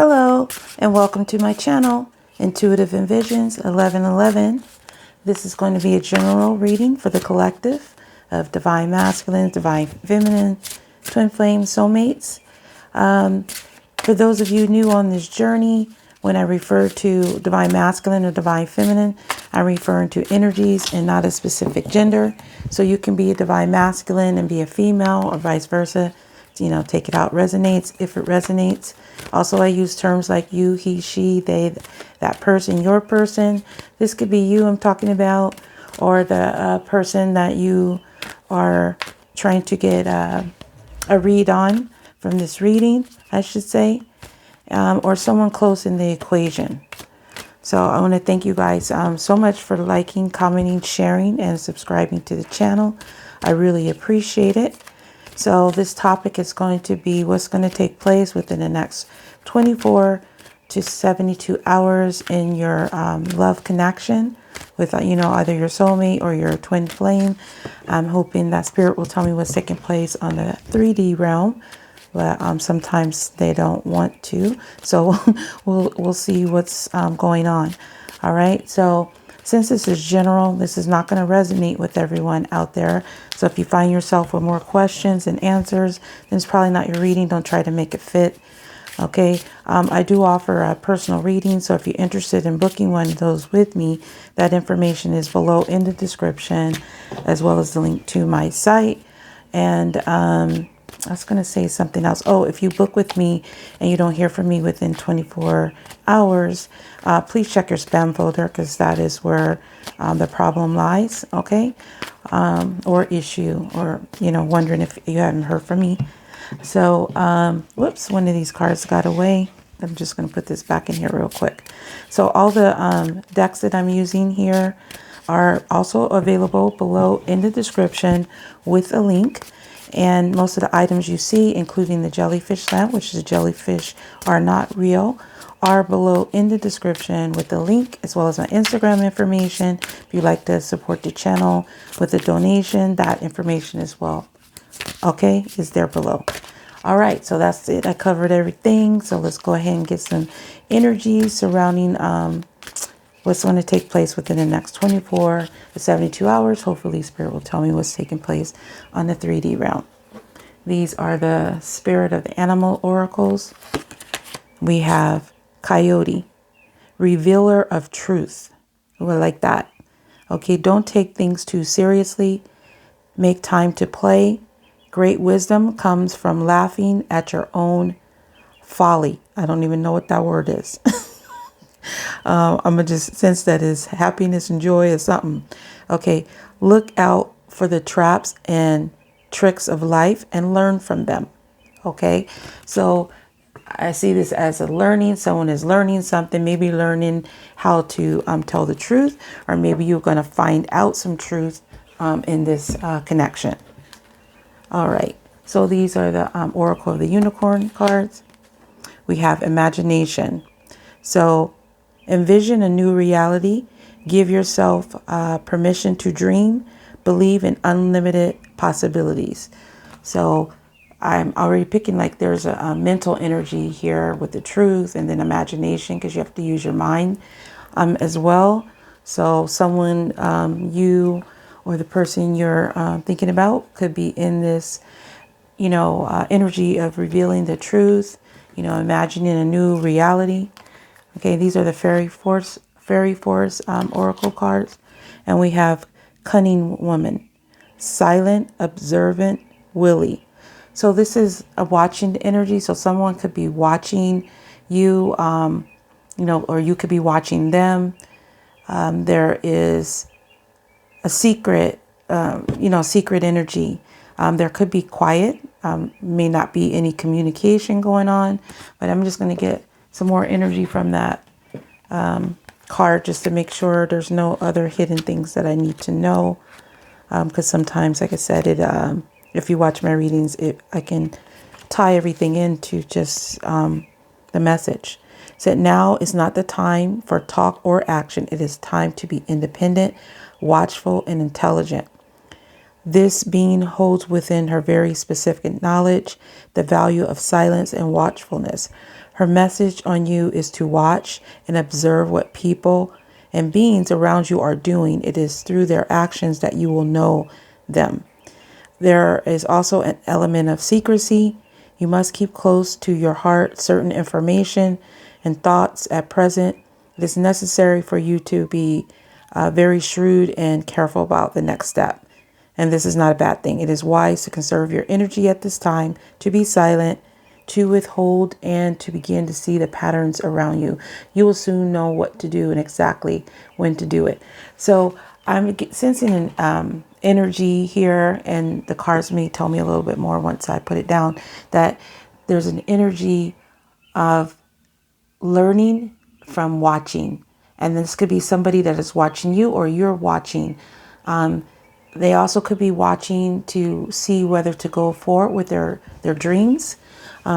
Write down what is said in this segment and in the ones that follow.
Hello and welcome to my channel, Intuitive Envisions 1111. This is going to be a general reading for the collective of Divine Masculine, Divine Feminine, Twin Flame Soulmates. For those of you new on this journey, when I refer to Divine Masculine or Divine Feminine, I'm referring to energies and not a specific gender. So you can be a Divine Masculine and be a female or vice versa. Take it out, resonates if it resonates. Also, I use terms like you, he, she, they, that person, your person. This could be you I'm talking about, or the person that you are trying to get a read on from this reading, I should say, or someone close in the equation. So I want to thank you guys so much for liking, commenting, sharing, and subscribing to the channel. I really appreciate it. So this topic is going to be what's going to take place within the next 24 to 72 hours in your love connection with, either your soulmate or your twin flame. I'm hoping that spirit will tell me what's taking place on the 3D realm, but sometimes they don't want to. So we'll see what's going on. All right. So since this is general, this is not going to resonate with everyone out there. So if you find yourself with more questions and answers, then it's probably not your reading. Don't try to make it fit. Okay. I do offer a personal reading. So if you're interested in booking one of those with me, that information is below in the description, as well as the link to my site. And I was going to say something else. Oh, if you book with me and you don't hear from me within 24 hours, please check your spam folder, because that is where the problem lies. Okay. Or issue, or, wondering if you haven't heard from me. So, whoops, one of these cards got away. I'm just going to put this back in here real quick. So all the decks that I'm using here are also available below in the description with a link. And most of the items you see, including the Jellyfish Lamp, which is jellyfish are not real, are below in the description with the link, as well as my Instagram information. If you'd like to support the channel with a donation, that information as well, okay, is there below. All right, so that's it. I covered everything. So let's go ahead and get some energy surrounding what's going to take place within the next 24 to 72 hours. Hopefully spirit will tell me what's taking place on the 3D realm. These are the spirit of the animal oracles. We have Coyote, revealer of truth. We're like that. Okay, don't take things too seriously. Make time to play. Great wisdom comes from laughing at your own folly. I don't even know what that word is. I'm gonna just sense that is happiness and joy or something. Okay, look out for the traps and tricks of life and learn from them. Okay, so I see this as a learning. Someone is learning something, maybe learning how to tell the truth, or maybe you're going to find out some truth in this connection. All right, so these are the Oracle of the Unicorn cards. We have imagination. So envision a new reality. Give yourself permission to dream. Believe in unlimited possibilities. So I'm already picking, like, there's a mental energy here with the truth, and then imagination, because you have to use your mind as well. So someone, you or the person you're thinking about could be in this, energy of revealing the truth, imagining a new reality. Okay, these are the Faery Forest Oracle cards. And we have Cunning Woman, Silent, Observant, Willy. So this is a watching energy. So someone could be watching you, or you could be watching them. There is a secret, secret energy. There could be quiet, may not be any communication going on, but I'm just going to get some more energy from that card, just to make sure there's no other hidden things that I need to know. Because sometimes, like I said, if you watch my readings, I can tie everything into just the message. So now is not the time for talk or action. It is time to be independent, watchful, and intelligent. This being holds within her very specific knowledge the value of silence and watchfulness. Her message on you is to watch and observe what people and beings around you are doing. It is through their actions that you will know them. There is also an element of secrecy. You must keep close to your heart certain information and thoughts at present. It is necessary for you to be very shrewd and careful about the next step. And this is not a bad thing. It is wise to conserve your energy at this time, to be silent, to withhold, and to begin to see the patterns around you. You will soon know what to do and exactly when to do it. So I'm sensing an energy here, and the cards may tell me a little bit more once I put it down, that there's an energy of learning from watching. And this could be somebody that is watching you or you're watching. They also could be watching to see whether to go forward with their dreams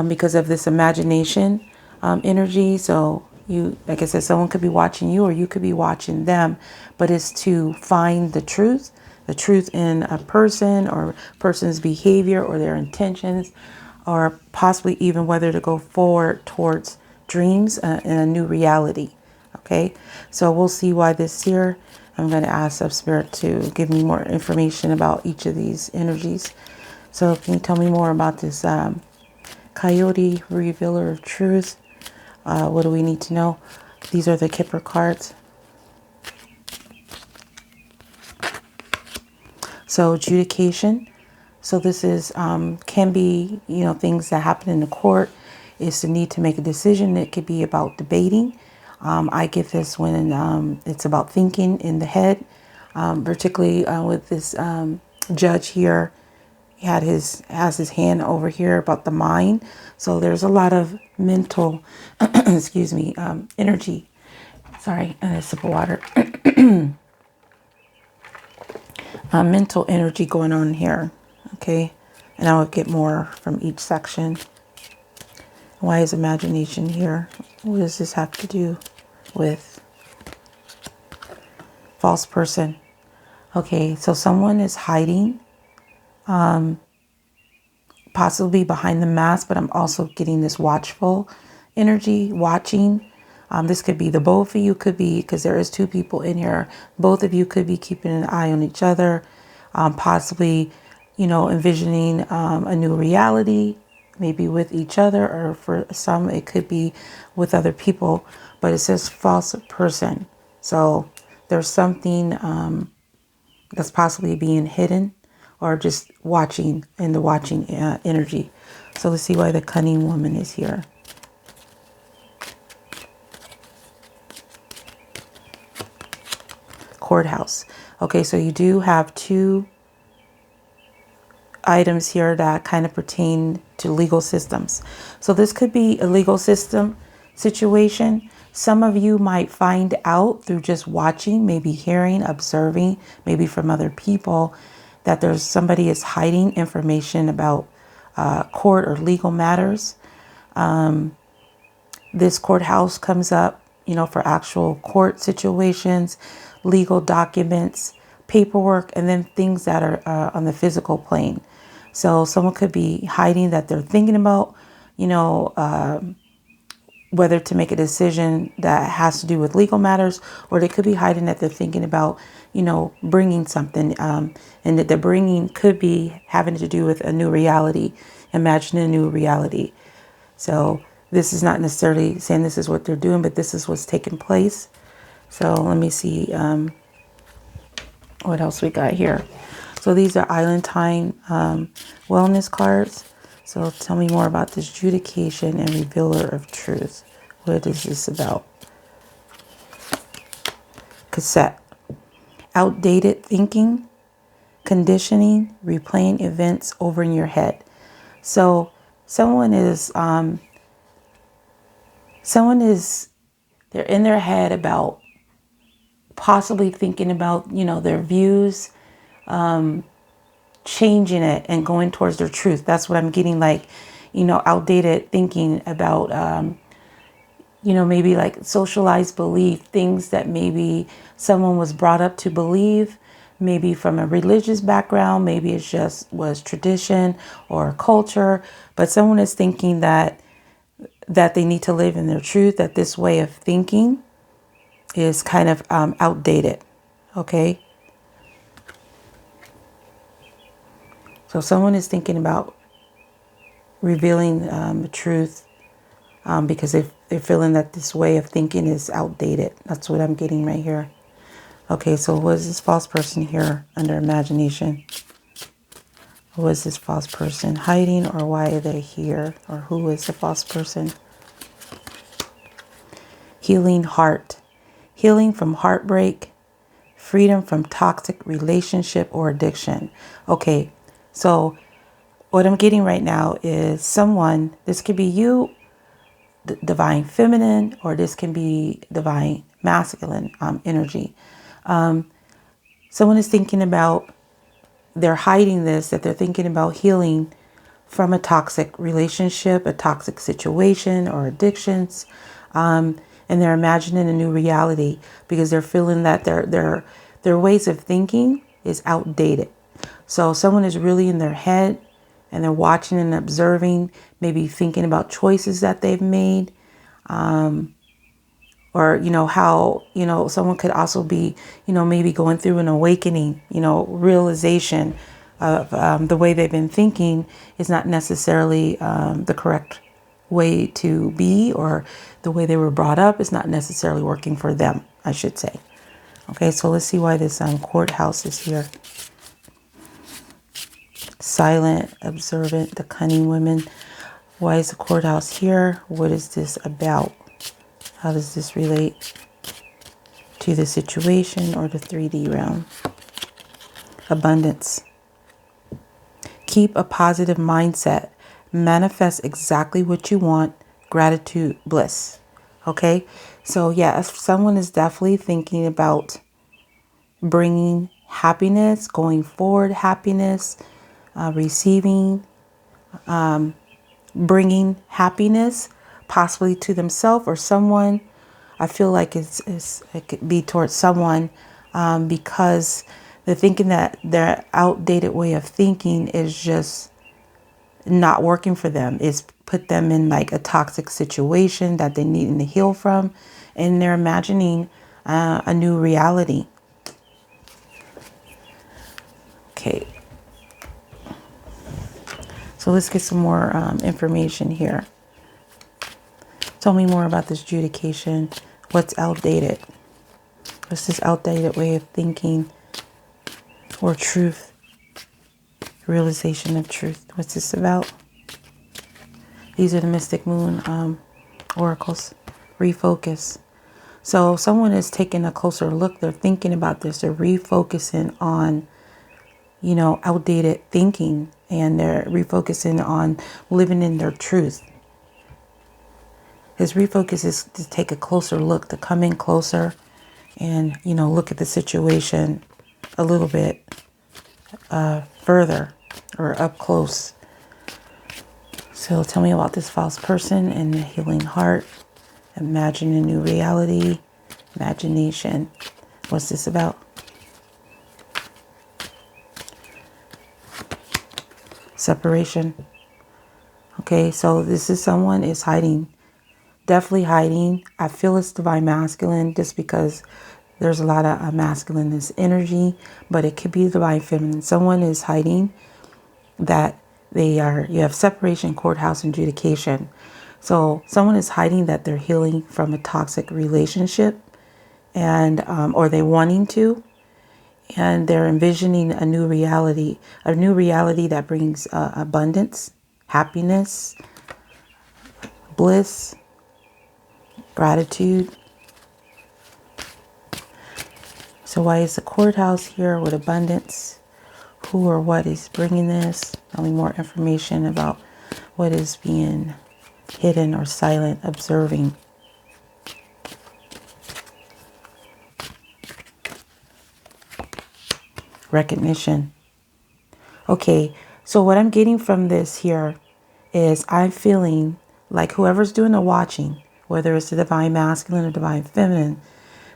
because of this imagination energy. So you, like I said, someone could be watching you or you could be watching them, but it's to find the truth in a person or person's behavior or their intentions, or possibly even whether to go forward towards dreams in a new reality. Okay, so we'll see why this here. I'm going to ask Sub-Spirit to give me more information about each of these energies. So can you tell me more about this Coyote, Revealer of Truth? What do we need to know? These are the Kipper cards. So adjudication. So this is can be, things that happen in the court. Is the need to make a decision. It could be about debating. I get this when it's about thinking in the head, particularly with this judge here. He has his hand over here about the mind. So there's a lot of mental, excuse me, energy. Sorry, and a sip of water. Mental energy going on here. Okay, and I will get more from each section. Why is imagination here? What does this have to do with false person? Okay, so someone is hiding, possibly behind the mask, but I'm also getting this watchful energy, watching. This could be the both of you, could be, because there is two people in here. Both of you could be keeping an eye on each other, possibly, envisioning a new reality, maybe with each other, or for some it could be with other people, but it says false person. So there's something that's possibly being hidden or just watching in the watching energy. So let's see why the cunning woman is here. Courthouse. Okay, so you do have two items here that kind of pertain to legal systems. So this could be a legal system situation. Some of you might find out through just watching, maybe hearing, observing, maybe from other people, that there's somebody is hiding information about court or legal matters. This courthouse comes up, for actual court situations, legal documents, paperwork, and then things that are on the physical plane. So someone could be hiding that they're thinking about, whether to make a decision that has to do with legal matters, or they could be hiding that they're thinking about, bringing something, and that the bringing could be having to do with a new reality, imagining a new reality. So this is not necessarily saying this is what they're doing, but this is what's taking place. So let me see what else we got here. So these are Island Time wellness cards. So tell me more about this Judication and Revealer of Truth. What is this about? Cassette. Outdated thinking, conditioning, replaying events over in your head. So someone is they're in their head about possibly thinking about, their views, changing it and going towards their truth. That's what I'm getting, like, outdated thinking about, maybe like socialized belief, things that maybe someone was brought up to believe, maybe from a religious background, maybe it just was tradition or culture, but someone is thinking that that they need to live in their truth, that this way of thinking is kind of outdated. Okay. So someone is thinking about revealing the truth because they're feeling that this way of thinking is outdated. That's what I'm getting right here. Okay, so what is this false person here under imagination? What is this false person hiding, or why are they here? Or who is the false person? Healing heart. Healing from heartbreak. Freedom from toxic relationship or addiction. Okay, so what I'm getting right now is someone, this could be you, divine feminine, or this can be divine masculine energy. Someone is thinking about, they're hiding this, that they're thinking about healing from a toxic relationship, a toxic situation, or addictions. And they're imagining a new reality because they're feeling that their ways of thinking is outdated. So someone is really in their head and they're watching and observing, maybe thinking about choices that they've made. Or, how, someone could also be, maybe going through an awakening, realization of the way they've been thinking is not necessarily the correct way to be, or the way they were brought up is not necessarily working for them, I should say. Okay, so let's see why this courthouse is here. Silent, observant, the cunning women. Why is the courthouse here? What is this about? How does this relate to the situation or the 3D realm? Abundance. Keep a positive mindset. Manifest exactly what you want. Gratitude, bliss. Okay, so yeah, someone is definitely thinking about bringing happiness, going forward happiness, receiving, bringing happiness, possibly to themselves or someone. I feel like it could be towards someone because they're thinking that their outdated way of thinking is just not working for them. It's put them in like a toxic situation that they need to heal from, and they're imagining a new reality. Okay. So let's get some more information here. Tell me more about this adjudication. What's outdated? What's this outdated way of thinking or truth? Realization of truth. What's this about? These are the Mystic Moon oracles. Refocus. So someone is taking a closer look. They're thinking about this. They're refocusing on, outdated thinking, and they're refocusing on living in their truth. His refocus is to take a closer look, to come in closer and, look at the situation a little bit further or up close. So tell me about this false person and the healing heart. Imagine a new reality. Imagination. What's this about? Separation. Okay, so this is someone is hiding. Definitely hiding. I feel it's divine masculine just because there's a lot of masculine in this energy, but it could be divine feminine. Someone is hiding that you have separation, courthouse, and adjudication. So someone is hiding that they're healing from a toxic relationship, and or they wanting to, and they're envisioning a new reality that brings abundance, happiness, bliss, gratitude. So why is the courthouse here with abundance? Who or what is bringing this? Tell me more information about what is being hidden or silent, observing. Recognition. Okay, so what I'm getting from this here is I'm feeling like whoever's doing the watching, whether it's the divine masculine or divine feminine,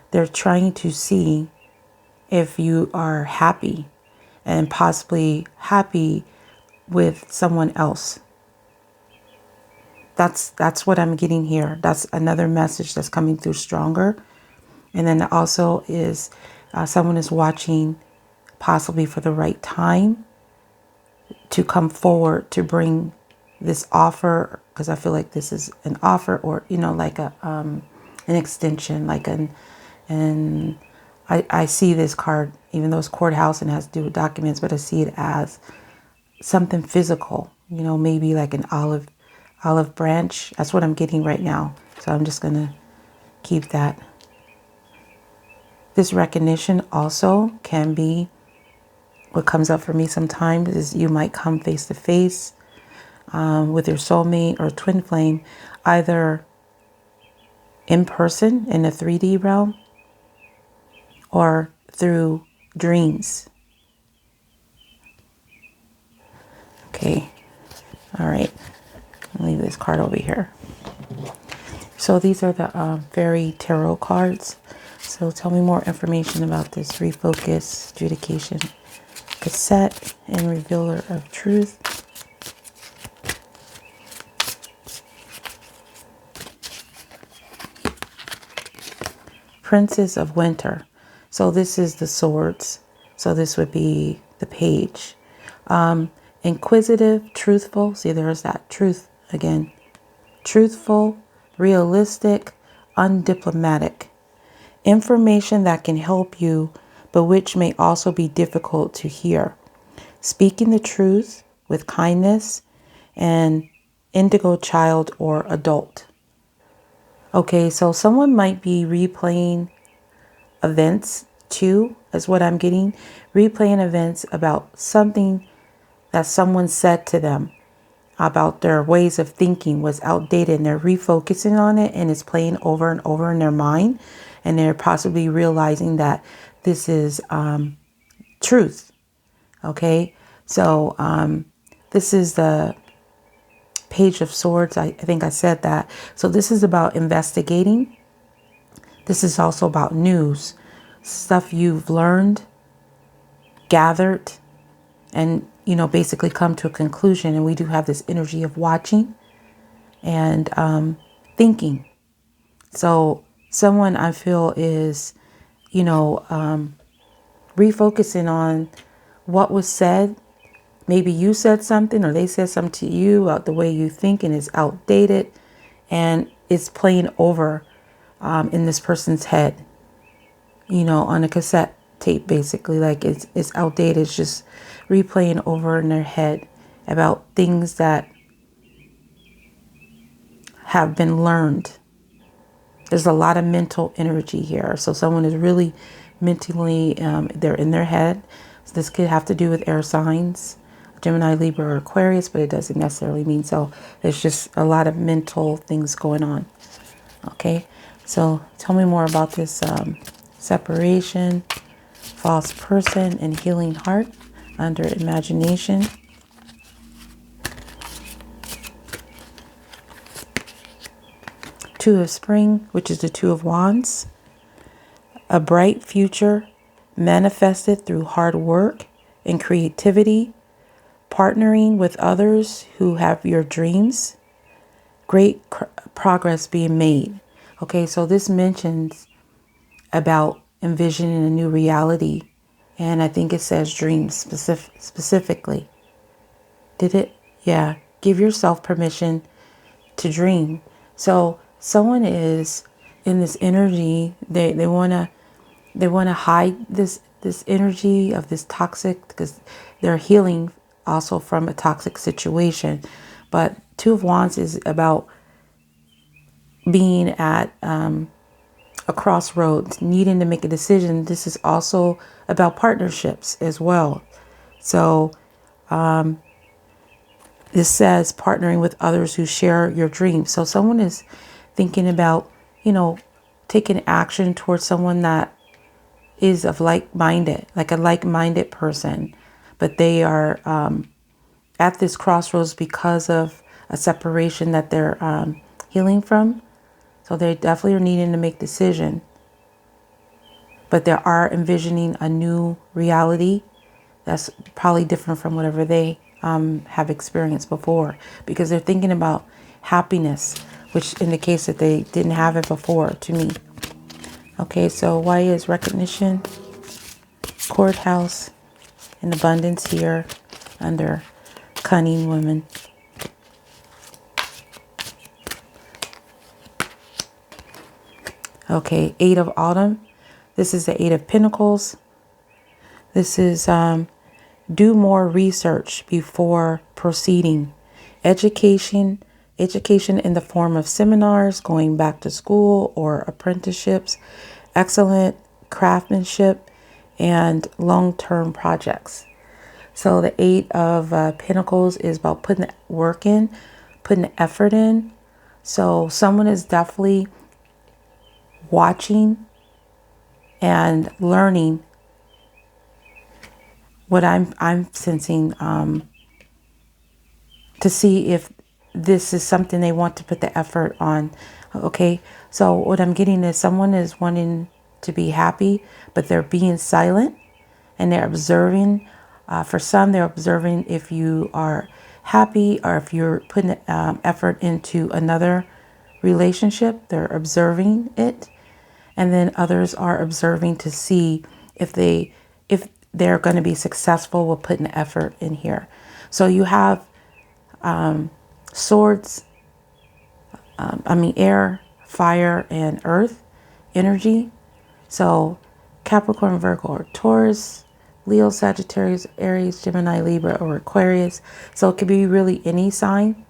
they're trying to see if you are happy and possibly happy with someone else. That's what I'm getting here. That's another message that's coming through stronger. And then also is someone is watching possibly for the right time to come forward to bring this offer, because I feel like this is an offer, or like an extension, like and I see this card, even though it's courthouse and has to do with documents, but I see it as something physical, maybe like an olive branch. That's what I'm getting right now. So I'm just gonna keep that. This recognition also can be what comes up for me sometimes is you might come face to face with your soulmate or twin flame, either in person in the 3D realm or through dreams. Okay. All right. I'll leave this card over here. So these are the Faery Tarot cards. So tell me more information about this refocus, adjudication, cassette, and revealer of truth. Princess of Winter. So this is the swords. So this would be the page. Inquisitive, truthful. See, there's that truth again. Truthful, realistic, undiplomatic. Information that can help you, but which may also be difficult to hear. Speaking the truth with kindness, and indigo child or adult. Okay, so someone might be replaying events too, is what I'm getting. Replaying events about something that someone said to them about their ways of thinking was outdated, and they're refocusing on it, and it's playing over and over in their mind, and they're possibly realizing that this is truth. Okay, so this is the Page of Swords. I think I said that. So this is about investigating. This is also about news, stuff you've learned, gathered, and basically come to a conclusion. And we do have this energy of watching and thinking. So someone I feel is refocusing on what was said. Maybe you said something or they said something to you about the way you think, and it's outdated and it's playing over in this person's head, on a cassette tape, basically. Like it's outdated. It's just replaying over in their head about things that have been learned. There's a lot of mental energy here. So someone is really mentally, they're in their head. So this could have to do with air signs, Gemini, Libra, or Aquarius, but it doesn't necessarily mean so. There's just a lot of mental things going on. Okay, so tell me more about this separation, false person, and healing heart under imagination. Two of Spring, which is the Two of Wands. A bright future manifested through hard work and creativity. Partnering with others who have your dreams. Great progress being made. Okay, so this mentions about envisioning a new reality. And I think it says dreams specifically. Did it? Yeah. Give yourself permission to dream. So someone is in this energy. They want to hide this energy of this toxic, because they're healing also from a toxic situation. But Two of Wands is about being at a crossroads, needing to make a decision. This is also about partnerships as well. So this says partnering with others who share your dreams. So someone is thinking about, taking action towards someone that is of like-minded, like a like-minded person. But they are at this crossroads because of a separation that they're healing from. So they definitely are needing to make decision. But they are envisioning a new reality that's probably different from whatever they have experienced before. Because they're thinking about happiness, which indicates that they didn't have it before to me. Okay, so why is recognition, courthouse, and abundance here under cunning women? Okay, Eight of Autumn. This is the Eight of Pentacles. This is do more research before proceeding. Education in the form of seminars, going back to school or apprenticeships, excellent craftsmanship, and long-term projects. So the Eight of Pentacles is about putting the work in, putting the effort in. So someone is definitely watching and learning what I'm sensing, to see if this is something they want to put the effort on. Okay, so what I'm getting is someone is wanting to be happy, but they're being silent and they're observing. For some, they're observing if you are happy or if you're putting effort into another relationship. They're observing it. And then others are observing to see if they're going to be successful with putting effort in here. So you have swords, air, fire, and earth energy. So Capricorn, Virgo, or Taurus, Leo, Sagittarius, Aries, Gemini, Libra, or Aquarius. So it could be really any sign.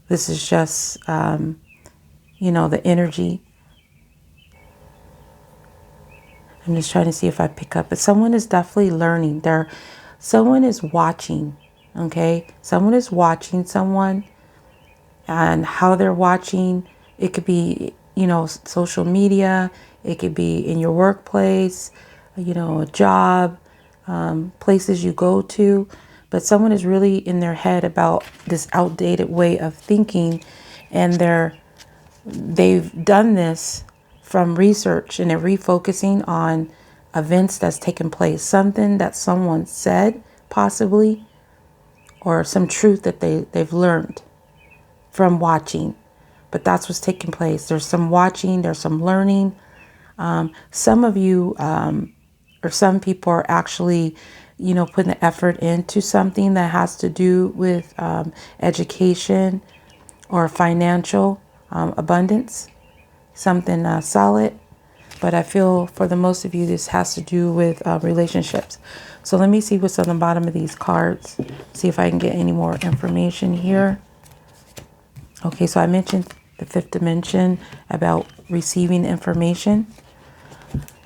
This is just, the energy. I'm just trying to see if I pick up. But someone is definitely learning. Someone is watching, okay? Someone is watching someone, and how they're watching. It could be, social media. It could be in your workplace, a job, places you go to. But someone is really in their head about this outdated way of thinking, and they've done this from research, and they're refocusing on events that's taken place, something that someone said possibly, or some truth that they've learned from watching. But that's what's taking place. There's some watching, there's some learning. Some of you or some people are actually, putting the effort into something that has to do with education or financial abundance. Something solid. But I feel for the most of you, this has to do with relationships. So let me see what's on the bottom of these cards. See if I can get any more information here. Okay, so I mentioned the fifth dimension about receiving information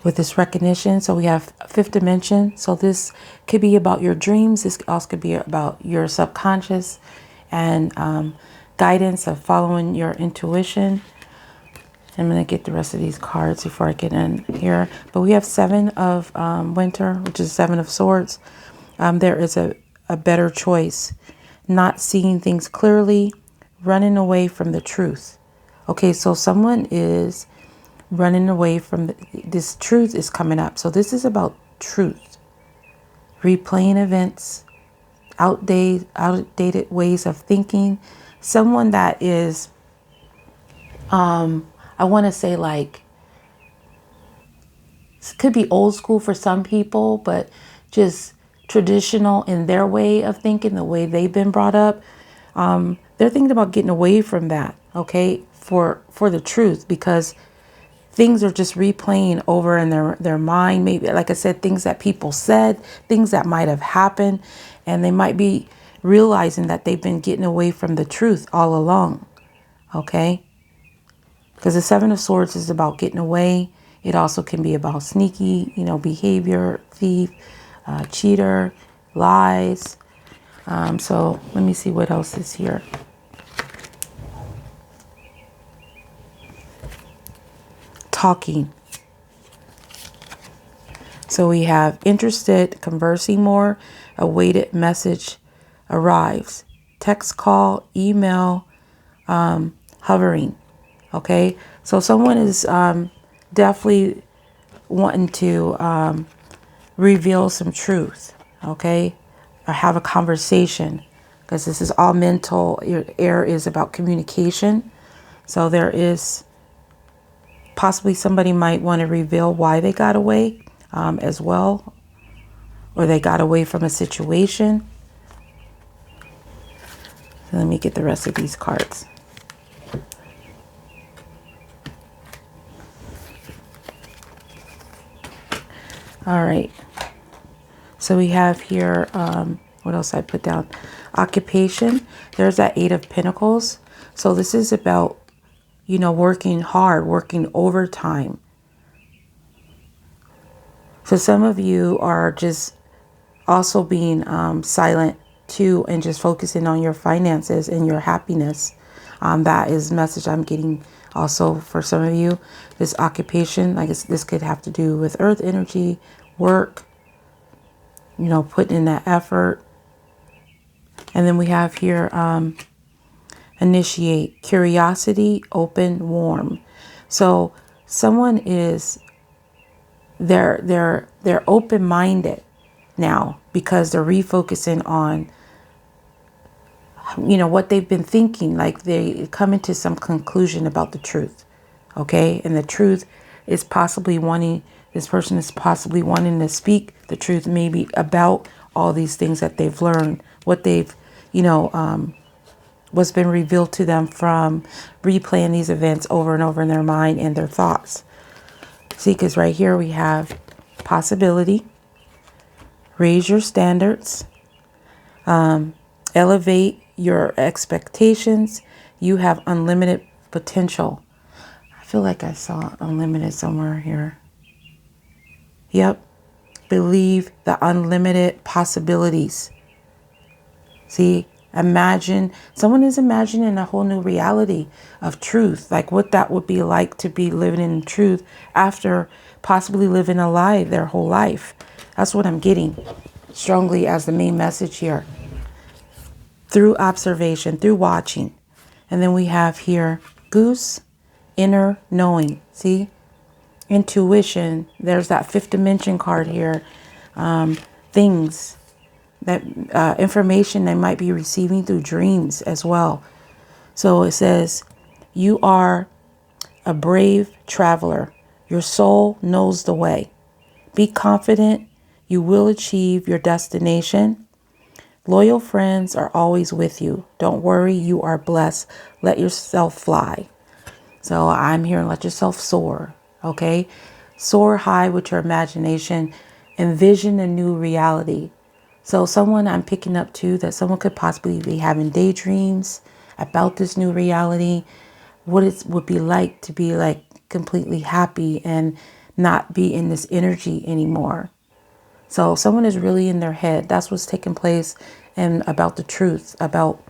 with this recognition. So we have fifth dimension. So this could be about your dreams. This also could be about your subconscious and guidance of following your intuition. I'm going to get the rest of these cards before I get in here. But we have Seven of Winter, which is Seven of Swords. There is a better choice. Not seeing things clearly, running away from the truth. Okay, so someone is running away from this truth is coming up. So this is about truth. Replaying events, outdated ways of thinking. Someone that is... I want to say it could be old school for some people, but just traditional in their way of thinking, the way they've been brought up. They're thinking about getting away from that, okay, for the truth, because things are just replaying over in their mind. Maybe, like I said, things that people said, things that might have happened, and they might be realizing that they've been getting away from the truth all along, okay? Because the Seven of Swords is about getting away. It also can be about sneaky, behavior, thief, cheater, lies. So let me see what else is here. Talking. So we have interested, conversing more, awaited message arrives. Text, call, email, hovering. Okay, so someone is definitely wanting to reveal some truth, okay, or have a conversation because this is all mental. Your air is about communication. So there is possibly somebody might want to reveal why they got away as well, or they got away from a situation. So let me get the rest of these cards. All right. So we have here, what else I put down? Occupation. There's that Eight of Pentacles. So this is about, you know, working hard, working overtime. So some of you are just also being silent too, and just focusing on your finances and your happiness. That is the message I'm getting also for some of you. This occupation, like this could have to do with earth energy, work, you know, putting in that effort. And then we have here, initiate, curiosity, open, warm. So someone is, they're open-minded now because they're refocusing on, you know, what they've been thinking. Like they come into some conclusion about the truth. Okay. And the truth is possibly wanting, this person is possibly wanting to speak the truth, maybe about all these things that they've learned, what they've, you know, what's been revealed to them from replaying these events over and over in their mind and their thoughts. See, because right here we have possibility, raise your standards, elevate your expectations. You have unlimited potential. I feel like I saw unlimited somewhere here. Yep. Believe the unlimited possibilities. See, imagine, someone is imagining a whole new reality of truth, like what that would be like to be living in truth after possibly living a lie their whole life. That's what I'm getting strongly as the main message here. Through observation, through watching. And then we have here goose, inner knowing. See, intuition. There's that fifth dimension card here. Things that information they might be receiving through dreams as well. So it says, you are a brave traveler. Your soul knows the way. Be confident. You will achieve your destination. Loyal friends are always with you. Don't worry, you are blessed. Let yourself fly. So I'm hearing let yourself soar. Okay? Soar high with your imagination. Envision a new reality. So someone I'm picking up too, that someone could possibly be having daydreams about this new reality, what it would be like to be like completely happy and not be in this energy anymore. So someone is really in their head. That's what's taking place, and about the truth, about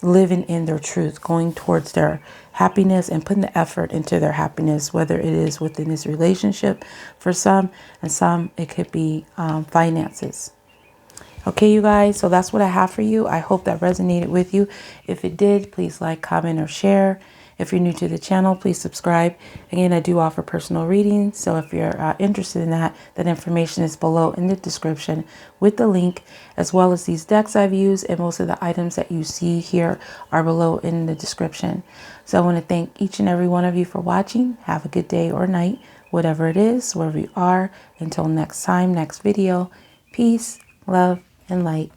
living in their truth, going towards their happiness and putting the effort into their happiness, whether it is within this relationship for some, and some it could be finances. Okay, you guys, so that's what I have for you. I hope that resonated with you. If it did, please like, comment, or share. If you're new to the channel, please subscribe. Again, I do offer personal readings, so if you're interested in that, that information is below in the description with the link, as well as these decks I've used, and most of the items that you see here are below in the description. So I want to thank each and every one of you for watching. Have a good day or night, whatever it is, wherever you are. Until next time, next video, peace, love, and light.